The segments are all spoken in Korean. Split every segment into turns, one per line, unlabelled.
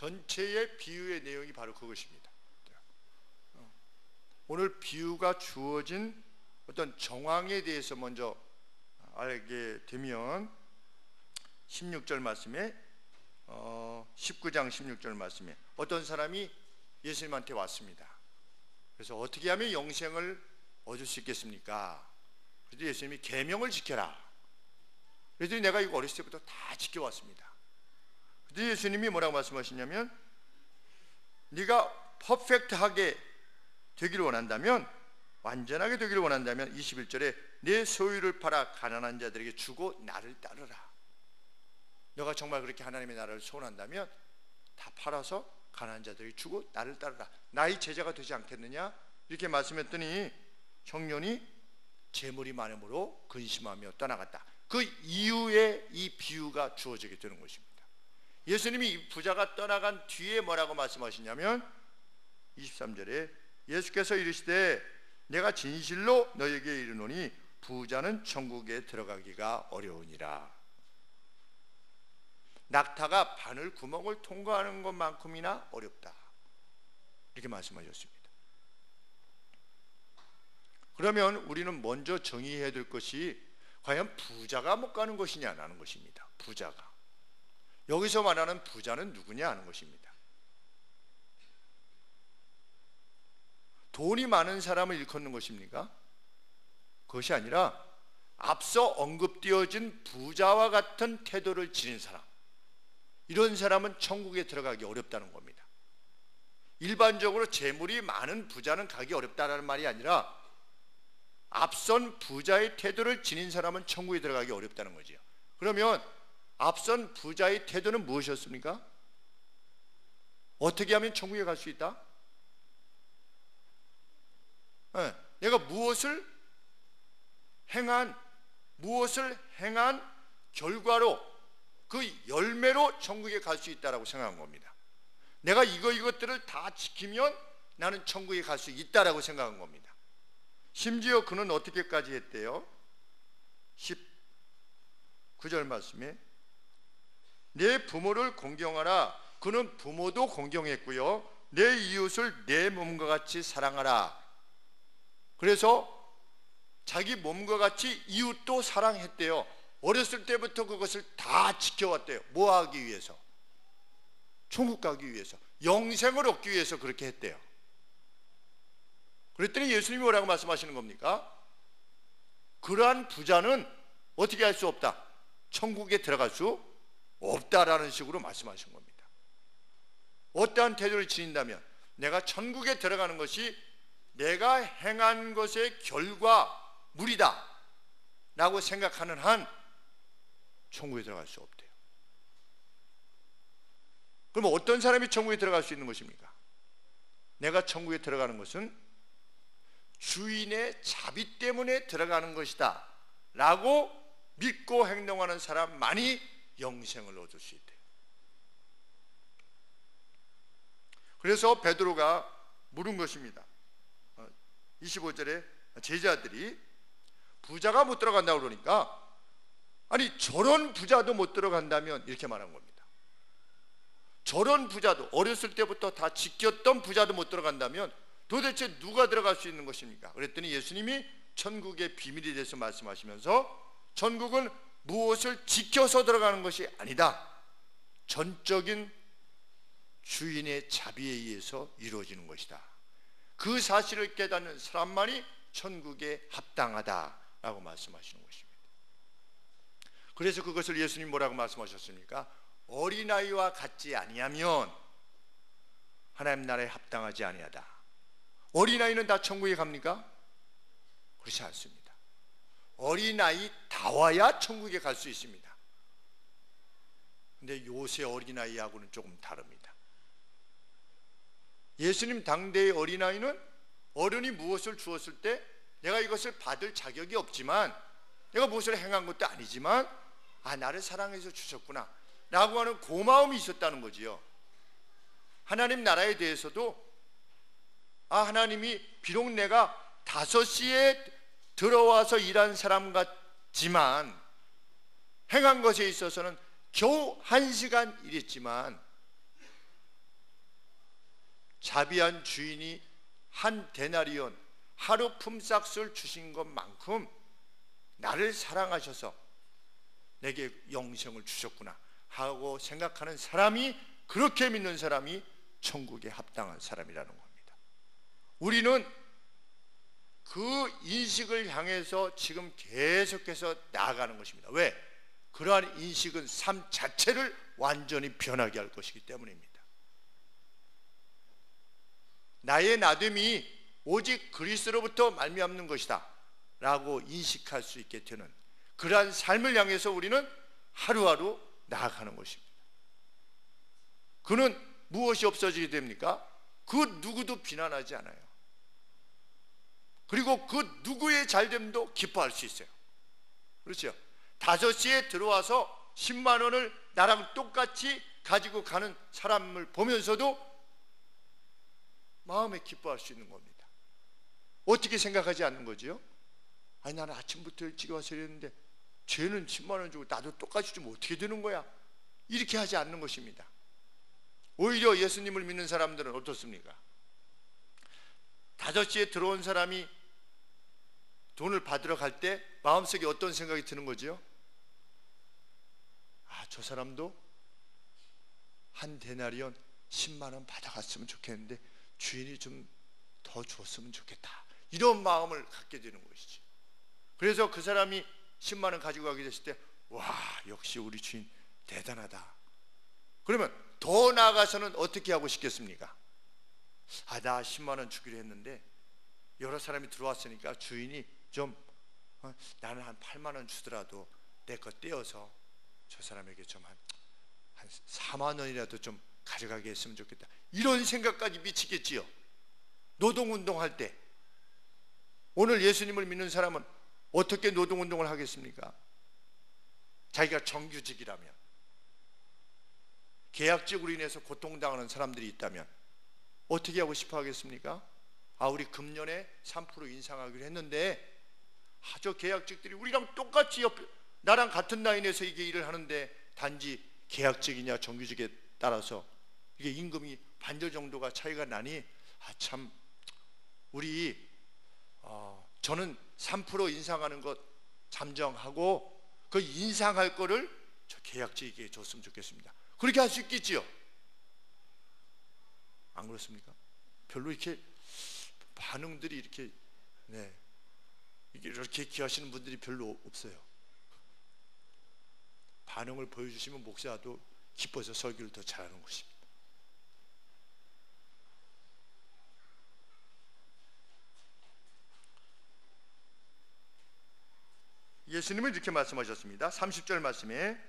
전체의 비유의 내용이 바로 그것입니다. 오늘 비유가 주어진 어떤 정황에 대해서 먼저 알게 되면 16절 말씀에 19장 16절 말씀에 어떤 사람이 예수님한테 왔습니다. 그래서 어떻게 하면 영생을 얻을 수 있겠습니까? 그래서 예수님이 계명을 지켜라. 그랬더니 내가 이거 어렸을 때부터 다 지켜왔습니다. 그래서 예수님이 뭐라고 말씀하시냐면 네가 퍼펙트하게 되기를 원한다면, 완전하게 되기를 원한다면 21절에 내 소유를 팔아 가난한 자들에게 주고 나를 따르라. 너가 정말 그렇게 하나님의 나라를 소원한다면 다 팔아서 가난한 자들에게 주고 나를 따르라. 나의 제자가 되지 않겠느냐? 이렇게 말씀했더니 청년이 재물이 많음으로 근심하며 떠나갔다. 그 이후에 이 비유가 주어지게 되는 것입니다. 예수님이 이 부자가 떠나간 뒤에 뭐라고 말씀하시냐면 23절에 예수께서 이르시되 내가 진실로 너에게 이르노니 부자는 천국에 들어가기가 어려우니라. 낙타가 바늘 구멍을 통과하는 것만큼이나 어렵다. 이렇게 말씀하셨습니다. 그러면 우리는 먼저 정의해야 될 것이 과연 부자가 못 가는 것이냐는 것입니다. 부자가. 여기서 말하는 부자는 누구냐 하는 것입니다. 돈이 많은 사람을 일컫는 것입니까? 그것이 아니라 앞서 언급되어진 부자와 같은 태도를 지닌 사람, 이런 사람은 천국에 들어가기 어렵다는 겁니다. 일반적으로 재물이 많은 부자는 가기 어렵다는 말이 아니라 앞선 부자의 태도를 지닌 사람은 천국에 들어가기 어렵다는 거지요. 그러면 앞선 부자의 태도는 무엇이었습니까? 어떻게 하면 천국에 갈 수 있다? 내가 무엇을 행한 결과로, 그 열매로 천국에 갈 수 있다라고 생각한 겁니다. 내가 이것들을 다 지키면 나는 천국에 갈 수 있다라고 생각한 겁니다. 심지어 그는 어떻게까지 했대요? 19절 말씀에 내 부모를 공경하라. 그는 부모도 공경했고요. 내 이웃을 내 몸과 같이 사랑하라. 그래서 자기 몸과 같이 이웃도 사랑했대요. 어렸을 때부터 그것을 다 지켜왔대요. 뭐 하기 위해서? 천국 가기 위해서, 영생을 얻기 위해서 그렇게 했대요. 그랬더니 예수님이 뭐라고 말씀하시는 겁니까? 그러한 부자는 어떻게 할 수 없다? 천국에 들어갈 수 없다라는 식으로 말씀하신 겁니다. 어떠한 태도를 지닌다면 내가 천국에 들어가는 것이 내가 행한 것의 결과물이다 라고 생각하는 한 천국에 들어갈 수 없대요. 그럼 어떤 사람이 천국에 들어갈 수 있는 것입니까? 내가 천국에 들어가는 것은 주인의 자비 때문에 들어가는 것이다 라고 믿고 행동하는 사람만이 영생을 얻을 수 있대요. 그래서 베드로가 물은 것입니다. 25절에 제자들이 부자가 못 들어간다고 그러니까, 아니 저런 부자도 못 들어간다면, 이렇게 말한 겁니다. 저런 부자도, 어렸을 때부터 다 지켰던 부자도 못 들어간다면 도대체 누가 들어갈 수 있는 것입니까? 그랬더니 예수님이 천국의 비밀에 대해서 말씀하시면서 천국은 무엇을 지켜서 들어가는 것이 아니다, 전적인 주인의 자비에 의해서 이루어지는 것이다. 그 사실을 깨닫는 사람만이 천국에 합당하다라고 말씀하시는 것입니다. 그래서 그것을 예수님 뭐라고 말씀하셨습니까? 어린아이와 같지 아니하면 하나님 나라에 합당하지 아니하다. 어린아이는 다 천국에 갑니까? 그렇지 않습니다. 어린아이 다 와야 천국에 갈 수 있습니다. 근데 요새 어린아이하고는 조금 다릅니다. 예수님 당대의 어린아이는 어른이 무엇을 주었을 때 내가 이것을 받을 자격이 없지만, 내가 무엇을 행한 것도 아니지만, 나를 사랑해서 주셨구나 라고 하는 고마움이 있었다는 거지요. 하나님 나라에 대해서도 하나님이 비록 내가 5시에 들어와서 일한 사람 같지만 행한 것에 있어서는 겨우 1시간 일했지만 자비한 주인이 한 데나리온 하루 품삯을 주신 것만큼 나를 사랑하셔서 내게 영생을 주셨구나 하고 생각하는 사람이, 그렇게 믿는 사람이 천국에 합당한 사람이라는 겁니다. 우리는 그 인식을 향해서 지금 계속해서 나아가는 것입니다. 왜? 그러한 인식은 삶 자체를 완전히 변하게 할 것이기 때문입니다. 나의 나됨이 오직 그리스도로부터 말미암는 것이다 라고 인식할 수 있게 되는 그러한 삶을 향해서 우리는 하루하루 나아가는 것입니다. 그는 무엇이 없어지게 됩니까? 그 누구도 비난하지 않아요. 그리고 그 누구의 잘됨도 기뻐할 수 있어요. 그렇죠? 5시에 들어와서 10만 원을 나랑 똑같이 가지고 가는 사람을 보면서도 마음에 기뻐할 수 있는 겁니다. 어떻게 생각하지 않는 거지요? 아니, 나는 아침부터 일찍 와서 이랬는데 쟤는 10만 원 주고 나도 똑같이 주면 어떻게 되는 거야? 이렇게 하지 않는 것입니다. 오히려 예수님을 믿는 사람들은 어떻습니까? 5시에 들어온 사람이 돈을 받으러 갈 때 마음속에 어떤 생각이 드는 거지요? 아, 저 사람도 한 데나리온 10만 원 받아갔으면 좋겠는데 주인이 좀 더 줬으면 좋겠다, 이런 마음을 갖게 되는 것이지. 그래서 그 사람이 10만 원 가지고 가게 됐을 때, 와, 역시 우리 주인 대단하다. 그러면 더 나아가서는 어떻게 하고 싶겠습니까? 아, 나 10만 원 주기로 했는데 여러 사람이 들어왔으니까 주인이 좀 나는 한 8만 원 주더라도 내 거 떼어서 저 사람에게 좀 한 4만 원이라도 좀 가져가게 했으면 좋겠다, 이런 생각까지 미치겠지요. 노동운동할 때. 오늘 예수님을 믿는 사람은 어떻게 노동운동을 하겠습니까? 자기가 정규직이라면, 계약직으로 인해서 고통당하는 사람들이 있다면 어떻게 하고 싶어 하겠습니까? 아, 우리 금년에 3% 인상하기로 했는데 저 계약직들이 우리랑 똑같이 나랑 같은 라인에서 이게 일을 하는데 단지 계약직이냐 정규직에 따라서 이게 임금이 반절 정도가 차이가 나니, 아, 참 우리 저는 3% 인상하는 것 잠정하고 그 인상할 거를 저 계약직에게 줬으면 좋겠습니다. 그렇게 할 수 있겠지요? 안 그렇습니까? 별로 이렇게 반응들이 이렇게 이렇게 기하시는 분들이 별로 없어요. 반응을 보여주시면 목사도 기뻐서 설교를 더 잘하는 것입니다. 예수님은 이렇게 말씀하셨습니다. 30절 말씀에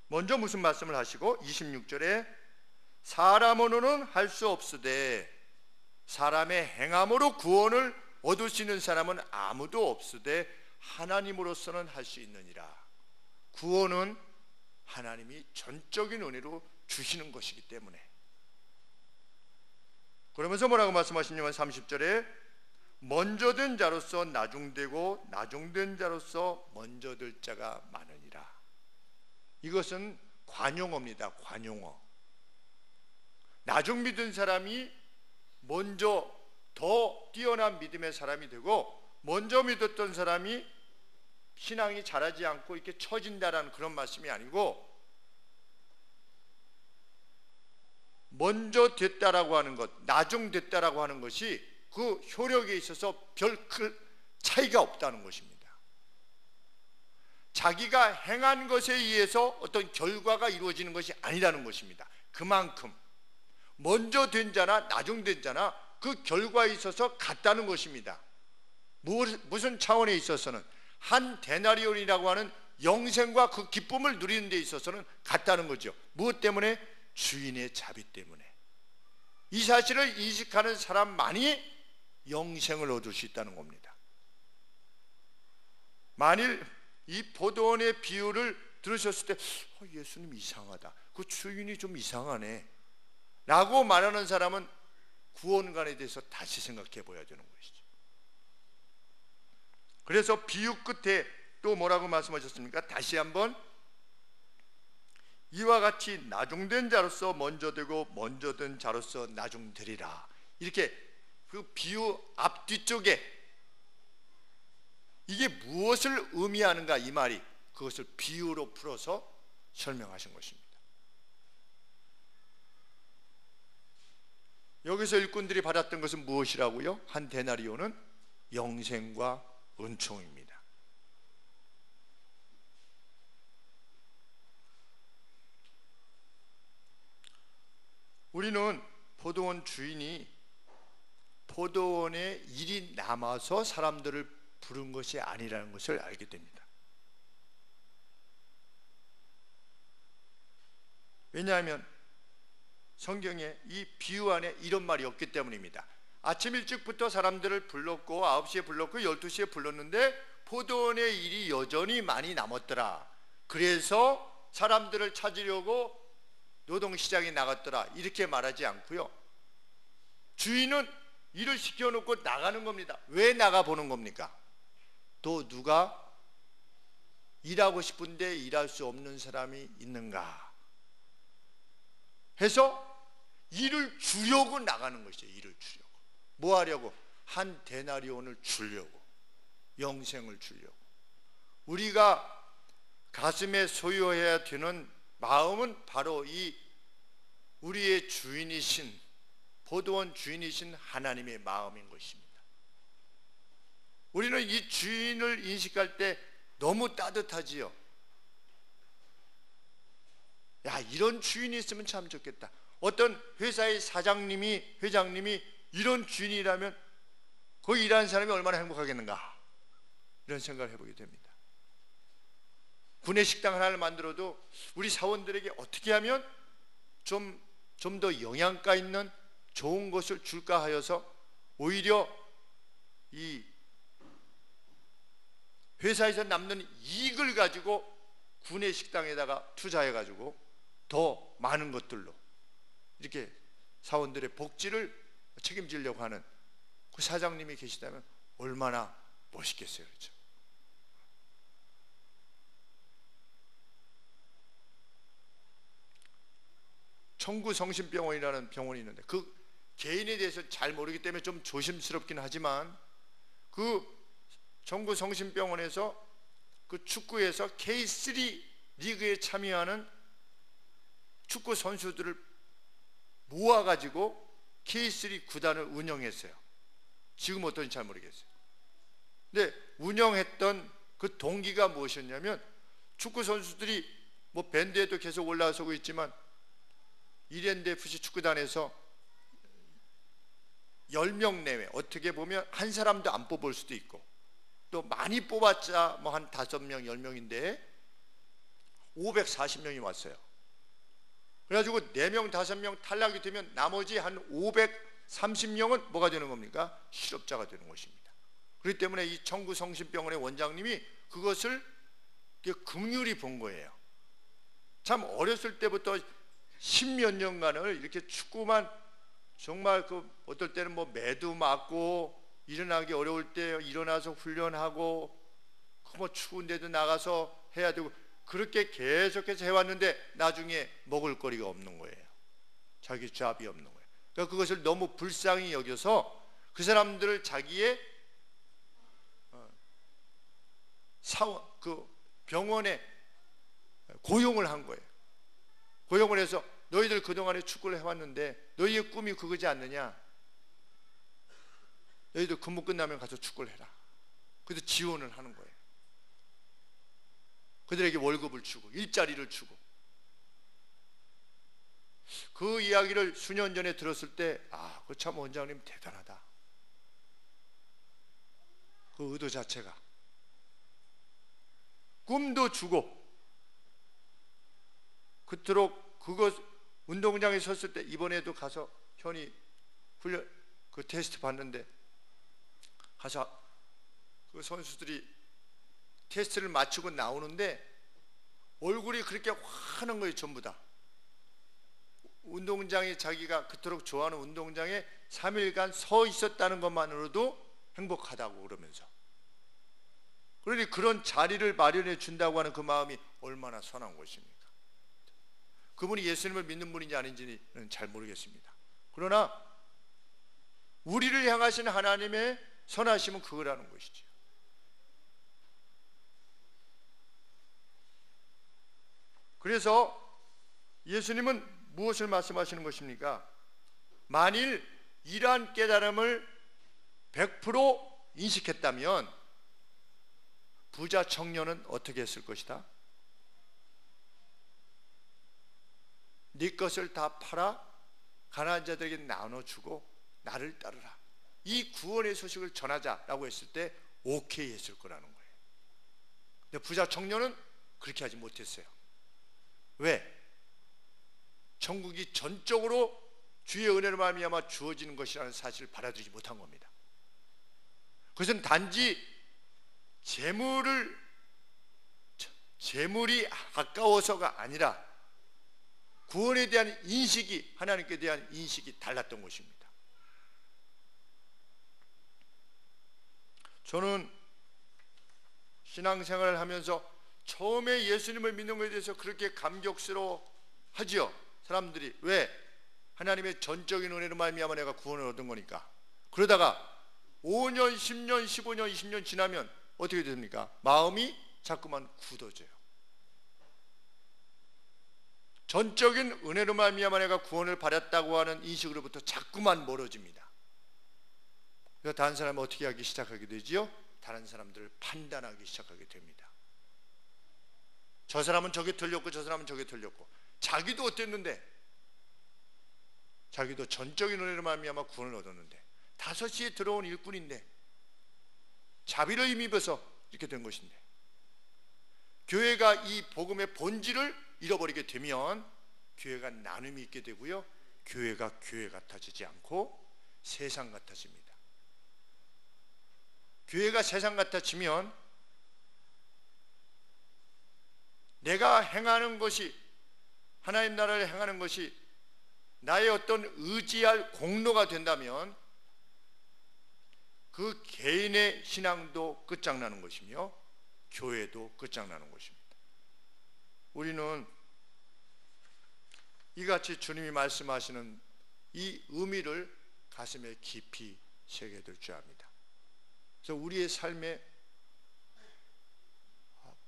먼저 무슨 말씀을 하시고 26절에 사람으로는 할 수 없으되 사람의 행함으로 구원을 얻을 수 있는 사람은 아무도 없으되 하나님으로서는 할 수 있느니라. 구원은 하나님이 전적인 은혜로 주시는 것이기 때문에. 그러면서 뭐라고 말씀하시냐면 30절에 먼저 된 자로서 나중되고 나중된 자로서 먼저 될 자가 많으니라. 이것은 관용어입니다. 관용어. 나중 믿은 사람이 먼저 더 뛰어난 믿음의 사람이 되고, 먼저 믿었던 사람이 신앙이 자라지 않고 이렇게 처진다라는 그런 말씀이 아니고, 먼저 됐다라고 하는 것, 나중 됐다라고 하는 것이 그 효력에 있어서 별 큰 차이가 없다는 것입니다. 자기가 행한 것에 의해서 어떤 결과가 이루어지는 것이 아니라는 것입니다. 그만큼 먼저 된 자나 나중 된 자나 그 결과에 있어서 같다는 것입니다. 무슨 차원에 있어서는 한 데나리온이라고 하는 영생과 그 기쁨을 누리는 데 있어서는 같다는 거죠. 무엇 때문에? 주인의 자비 때문에. 이 사실을 인식하는 사람만이 영생을 얻을 수 있다는 겁니다. 만일 이 포도원의 비유를 들으셨을 때 예수님 이상하다, 그 주인이 좀 이상하네 라고 말하는 사람은 구원관에 대해서 다시 생각해 보아야 되는 것이죠. 그래서 비유 끝에 또 뭐라고 말씀하셨습니까? 다시 한번 이와 같이 나중된 자로서 먼저 되고 먼저 된 자로서 나중되리라. 이렇게 그 비유 앞뒤쪽에 이게 무엇을 의미하는가, 이 말이 그것을 비유로 풀어서 설명하신 것입니다. 여기서 일꾼들이 받았던 것은 무엇이라고요? 한 데나리온은 영생과 은총입니다. 우리는 포도원 주인이 포도원에 일이 남아서 사람들을 부른 것이 아니라는 것을 알게 됩니다. 왜냐하면 성경에 이 비유 안에 이런 말이 없기 때문입니다. 아침 일찍부터 사람들을 불렀고 9시에 불렀고 12시에 불렀는데 포도원의 일이 여전히 많이 남았더라. 그래서 사람들을 찾으려고 노동시장에 나갔더라. 이렇게 말하지 않고요. 주인은 일을 시켜놓고 나가는 겁니다. 왜 나가보는 겁니까? 또 누가 일하고 싶은데 일할 수 없는 사람이 있는가 해서 일을 주려고 나가는 것이에요. 일을 주려고. 뭐 하려고? 한 데나리온을 주려고, 영생을 주려고. 우리가 가슴에 소유해야 되는 마음은 바로 이 우리의 주인이신, 포도원 주인이신 하나님의 마음인 것입니다. 우리는 이 주인을 인식할 때 너무 따뜻하지요. 야, 이런 주인이 있으면 참 좋겠다. 어떤 회사의 사장님이, 회장님이 이런 주인이라면 거기 일하는 사람이 얼마나 행복하겠는가, 이런 생각을 해보게 됩니다. 구내식당 하나를 만들어도 우리 사원들에게 어떻게 하면 좀 더 영양가 있는 좋은 것을 줄까 하여서 오히려 이 회사에서 남는 이익을 가지고 구내식당에다가 투자해가지고 더 많은 것들로 이렇게 사원들의 복지를 책임지려고 하는 그 사장님이 계시다면 얼마나 멋있겠어요. 그렇죠? 청구성심병원이라는 병원이 있는데 그 개인에 대해서 잘 모르기 때문에 좀 조심스럽긴 하지만 그 청구성심병원에서 그 축구에서 K3 리그에 참여하는 축구 선수들을 모아가지고 K3 구단을 운영했어요. 지금 어떤지 잘 모르겠어요. 근데 운영했던 그 동기가 무엇이었냐면 축구 선수들이 뭐 밴드에도 계속 올라서고 있지만 이랜드 FC 축구단에서 10명 내외, 어떻게 보면 한 사람도 안 뽑을 수도 있고 또 많이 뽑았자 뭐 한 5명, 10명인데 540명이 왔어요. 그래가지고 4명, 5명 탈락이 되면 나머지 한 530명은 뭐가 되는 겁니까? 실업자가 되는 것입니다. 그렇기 때문에 이 청구성심병원의 원장님이 그것을 긍휼히 본 거예요. 참 어렸을 때부터 10몇 년간을 이렇게 축구만 정말 그 어떨 때는 뭐 매도 맞고 일어나기 어려울 때 일어나서 훈련하고 뭐 추운데도 나가서 해야 되고 그렇게 계속해서 해왔는데 나중에 먹을 거리가 없는 거예요. 자기 잡이 없는 거예요. 그러니까 그것을 너무 불쌍히 여겨서 그 사람들을 자기의 사원, 그 병원에 고용을 한 거예요. 고용을 해서 너희들 그동안에 축구를 해왔는데 너희의 꿈이 그거지 않느냐? 너희들 근무 끝나면 가서 축구를 해라. 그래서 지원을 하는 거예요. 그들에게 월급을 주고 일자리를 주고. 그 이야기를 수년 전에 들었을 때 아, 그 참 원장님 대단하다. 그 의도 자체가 꿈도 주고 그토록 그것 운동장에 섰을 때 이번에도 가서 현이 훈련 그 테스트 봤는데 가서 그 선수들이 테스트를 마치고 나오는데 얼굴이 그렇게 환한 거예요. 전부 다 운동장에 자기가 그토록 좋아하는 운동장에 3일간 서 있었다는 것만으로도 행복하다고 그러면서 그러니 그런 자리를 마련해 준다고 하는 그 마음이 얼마나 선한 것입니까? 그분이 예수님을 믿는 분인지 아닌지는 잘 모르겠습니다. 그러나 우리를 향하신 하나님의 선하심은 그거라는 것이죠. 그래서 예수님은 무엇을 말씀하시는 것입니까? 만일 이러한 깨달음을 100% 인식했다면 부자 청년은 어떻게 했을 것이다? 네 것을 다 팔아 가난한 자들에게 나눠주고 나를 따르라, 이 구원의 소식을 전하자라고 했을 때 오케이 했을 거라는 거예요. 근데 부자 청년은 그렇게 하지 못했어요. 왜? 천국이 전적으로 주의 은혜로 말미암아 주어지는 것이라는 사실을 받아들이지 못한 겁니다. 그것은 단지 재물이 아까워서가 아니라 구원에 대한 인식이, 하나님께 대한 인식이 달랐던 것입니다. 저는 신앙생활을 하면서 처음에 예수님을 믿는 것에 대해서 그렇게 감격스러워 하지요. 사람들이. 왜? 하나님의 전적인 은혜로 말미암아 내가 구원을 얻은 거니까. 그러다가 5년, 10년, 15년, 20년 지나면 어떻게 됩니까? 마음이 자꾸만 굳어져요. 전적인 은혜로 말미암아 내가 구원을 받았다고 하는 인식으로부터 자꾸만 멀어집니다. 그래서 다른 사람은 어떻게 하기 시작하게 되지요? 다른 사람들을 판단하기 시작하게 됩니다. 저 사람은 저게 틀렸고 저 사람은 저게 틀렸고, 자기도 어땠는데, 자기도 전적인 은혜로 말미암아 구원을 얻었는데 5시에 들어온 일꾼인데 자비를 힘입어서 이렇게 된 것인데, 교회가 이 복음의 본질을 잃어버리게 되면 교회가 나눔이 있게 되고요, 교회가 교회 같아지지 않고 세상 같아집니다. 교회가 세상 같아지면 내가 행하는 것이, 하나님 나라를 행하는 것이 나의 어떤 의지할 공로가 된다면 그 개인의 신앙도 끝장나는 것이며 교회도 끝장나는 것입니다. 우리는 이같이 주님이 말씀하시는 이 의미를 가슴에 깊이 새겨둘 줄 압니다. 그래서 우리의 삶에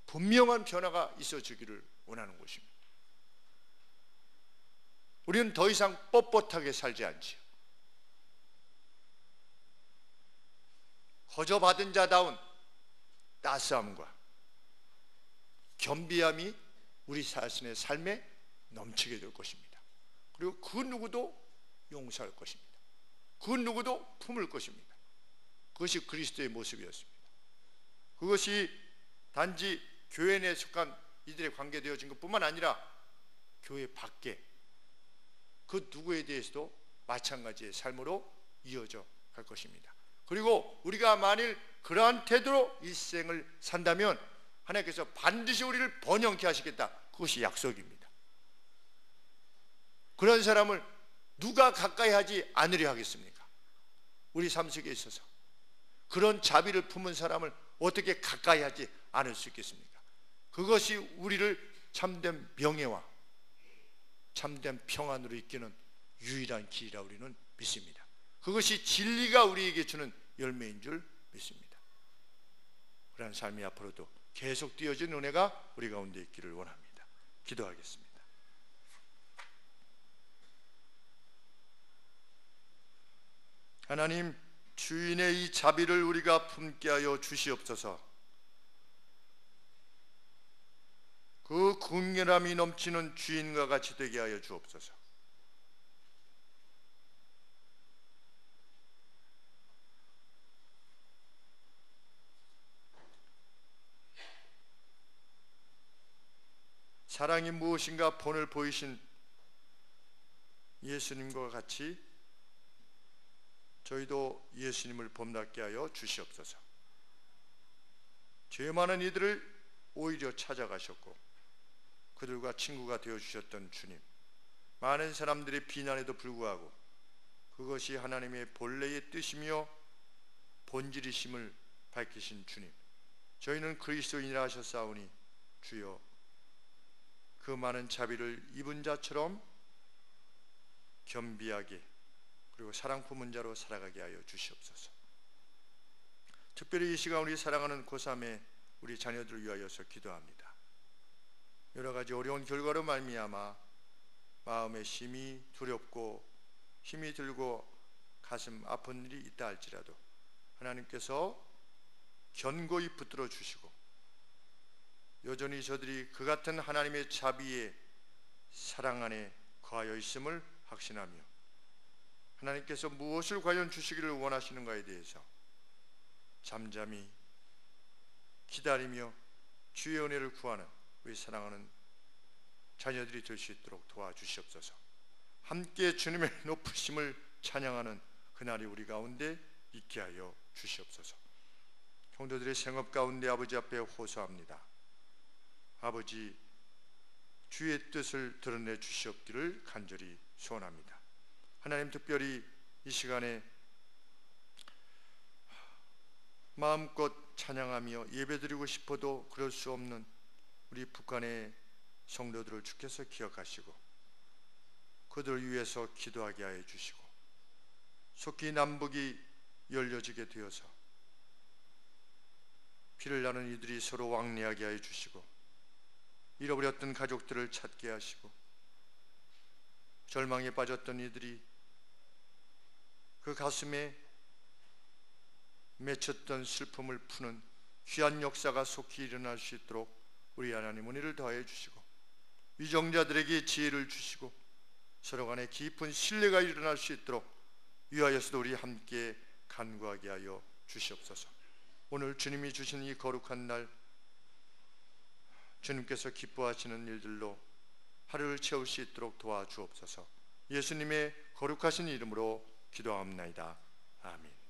분명한 변화가 있어지기를 원하는 것입니다. 우리는 더 이상 뻣뻣하게 살지 않지요. 거저받은 자다운 따스함과 겸비함이 우리 자신의 삶에 넘치게 될 것입니다. 그리고 그 누구도 용서할 것입니다. 그 누구도 품을 것입니다. 그것이 그리스도의 모습이었습니다. 그것이 단지 교회 내에 속한 이들에 관계되어진 것뿐만 아니라 교회 밖에 그 누구에 대해서도 마찬가지의 삶으로 이어져 갈 것입니다. 그리고 우리가 만일 그러한 태도로 일생을 산다면 하나님께서 반드시 우리를 번영케 하시겠다, 그것이 약속입니다. 그런 사람을 누가 가까이 하지 않으려 하겠습니까? 우리 삶 속에 있어서 그런 자비를 품은 사람을 어떻게 가까이 하지 않을 수 있겠습니까? 그것이 우리를 참된 명예와 참된 평안으로 이끄는 유일한 길이라 우리는 믿습니다. 그것이 진리가 우리에게 주는 열매인 줄 믿습니다. 그러한 삶이 앞으로도 계속 띄어진 은혜가 우리 가운데 있기를 원합니다. 기도하겠습니다. 하나님, 주인의 이 자비를 우리가 품게 하여 주시옵소서. 그 긍휼함이 넘치는 주인과 같이 되게 하여 주옵소서. 사랑이 무엇인가 본을 보이신 예수님과 같이 저희도 예수님을 본받게 하여 주시옵소서. 죄 많은 이들을 오히려 찾아가셨고 그들과 친구가 되어주셨던 주님, 많은 사람들의 비난에도 불구하고 그것이 하나님의 본래의 뜻이며 본질이심을 밝히신 주님, 저희는 그리스도인이라 하셨사오니 주여 그 많은 자비를 입은 자처럼 겸비하게 그리고 사랑 품은 자로 살아가게 하여 주시옵소서. 특별히 이 시간 우리 사랑하는 고3의 우리 자녀들을 위하여서 기도합니다. 여러 가지 어려운 결과로 말미암아 마음에 심히 두렵고 힘이 들고 가슴 아픈 일이 있다 할지라도 하나님께서 견고히 붙들어 주시고 여전히 저들이 그 같은 하나님의 자비의 사랑 안에 거하여 있음을 확신하며 하나님께서 무엇을 과연 주시기를 원하시는가에 대해서 잠잠히 기다리며 주의 은혜를 구하는 우리 사랑하는 자녀들이 될 수 있도록 도와주시옵소서. 함께 주님의 높으심을 찬양하는 그날이 우리 가운데 있게 하여 주시옵소서. 성도들의 생업 가운데 아버지 앞에 호소합니다. 아버지, 주의 뜻을 드러내 주시옵기를 간절히 소원합니다. 하나님, 특별히 이 시간에 마음껏 찬양하며 예배드리고 싶어도 그럴 수 없는 우리 북한의 성도들을 주께서 기억하시고 그들을 위해서 기도하게 하여 주시고 속히 남북이 열려지게 되어서 피를 나는 이들이 서로 왕래하게 하여 주시고 잃어버렸던 가족들을 찾게 하시고 절망에 빠졌던 이들이 그 가슴에 맺혔던 슬픔을 푸는 귀한 역사가 속히 일어날 수 있도록 우리 하나님 은혜를 더하여 주시고 위정자들에게 지혜를 주시고 서로 간에 깊은 신뢰가 일어날 수 있도록 위하여서도 우리 함께 간구하게 하여 주시옵소서. 오늘 주님이 주신 이 거룩한 날 주님께서 기뻐하시는 일들로 하루를 채울 수 있도록 도와주옵소서. 예수님의 거룩하신 이름으로 기도하옵나이다. 아멘.